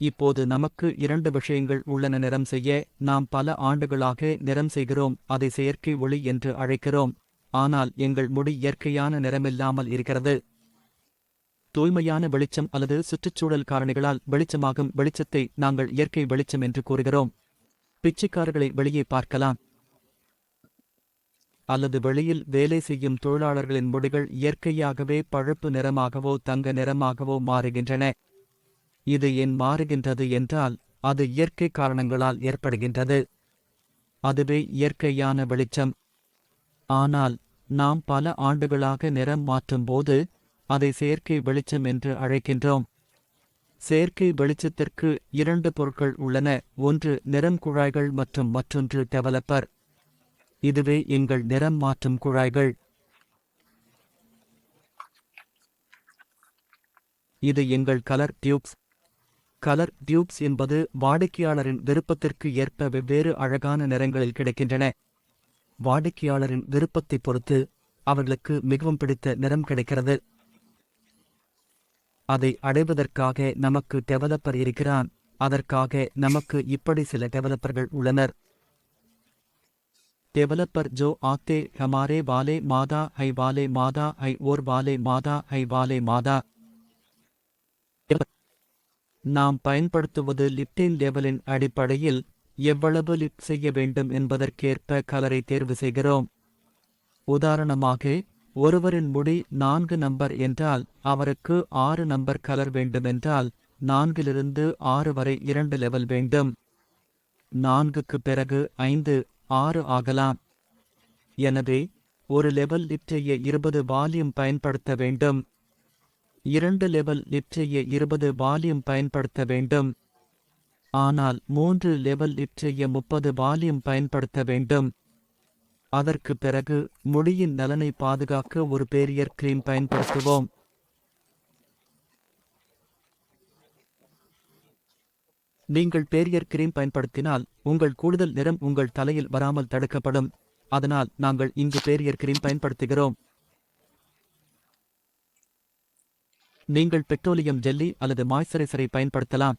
இப்போது நமக்கு இரண்டு விஷயங்கள் உள்ளன. நிறம் செய்ய நாம் பல ஆண்டுகளாக நிறம் செய்கிறோம், அதை செயற்கை ஒளி என்று அழைக்கிறோம். ஆனால் எங்கள் முடி இயற்கையான நிறமில்லாமல் இருக்கிறது. தூய்மையான வெளிச்சம் அல்லது சுற்றுச்சூழல் காரணிகளால் வெளிச்சமாகும் வெளிச்சத்தை நாங்கள் இயற்கை வெளிச்சம் என்று கூறுகிறோம். பிச்சைக்காரர்களை வெளியே பார்க்கலாம், அல்லது வெளியில் வேலை செய்யும் தொழிலாளர்களின் முடிகள் இயற்கையாகவே பழுப்பு நிறமாகவோ தங்க நிறமாகவோ மாறுகின்றன. இது ஏன் மாறுகின்றது என்றால் அது இயற்கை காரணங்களால் ஏற்படுகின்றது. அதுவே இயற்கையான வெளிச்சம். ஆனால் நாம் பல ஆண்டுகளாக நிறம் மாற்றும்போது அதை செயற்கை வெளிச்சம் என்று அழைக்கின்றோம். செயற்கை வெளிச்சத்திற்கு இரண்டு பொருட்கள் உள்ளன, ஒன்று நிறம் குழாய்கள் மற்றும் மற்றொன்று டெவலப்பர். இதுவே எங்கள் நிறம் மாற்றும் குழாய்கள். இது எங்கள் கலர் டியூப்ஸ். கலர் டியூப்ஸ் என்பது வாடிக்கையாளரின் விருப்பத்திற்கு ஏற்ப வெவ்வேறு அழகான நிறங்களில் கிடைக்கின்றன. வாடிக்கையாளரின் விருப்பத்தை பொறுத்து அவர்களுக்கு மிகவும் பிடித்த நிறம் கிடைக்கிறது. அதை அடைவதற்காக நமக்கு டெவலப்பர் இருக்கிறான். அதற்காக நமக்கு இப்படி சில டெவலப்பர்கள் உள்ளனர். डेवलपर जो आते हमारे वाले मादा है वाले मादा है और वाले मादा है वाले मादा. நாம் பயன்படுத்துவது லிப்டின் லெவலின் அடிப்படையில் எவ்வளவு லிப்ட் செய்ய வேண்டும் என்பதற்கேற்ப கலரை தேர்வு செய்கிறோம். உதாரணமாக, ஒருவரின் முடி 4 நம்பர் என்றால் அவருக்கு 6 நம்பர் கலர் வேண்டுமென்றால் 4 6 வரை 2 லெவல் வேண்டும். 4க்கு பிறகு 5, 6 ஆகலாம். எனவே ஒரு லெவல் லிப்ட் செய்ய 20 வால்யூம் பயன்படுத்த வேண்டும். 2 லெவல் லிப்ட் செய்ய 20 வால்யூம் பயன்படுத்த வேண்டும். ஆனால் 3 லெவல் லிப்ட் செய்ய 30 வால்யூம் பயன்படுத்த வேண்டும். அதற்கு பிறகு முடியின் நலனை பாதுகாக்க ஒரு பேரியர் கிரீம் பயன்படுத்துவோம். நீங்கள் பேரியர் கிரீம் பயன்படுத்தினால் உங்கள் கூடுதல் நிறம் உங்கள் தலையில் வராமல் தடுக்கப்படும். அதனால் நாங்கள் இங்கு பேரியர் கிரீம் பயன்படுத்துகிறோம். நீங்கள் பெட்ரோலியம் ஜெல்லி அல்லது மாய்ஸ்சரைசரை பயன்படுத்தலாம்.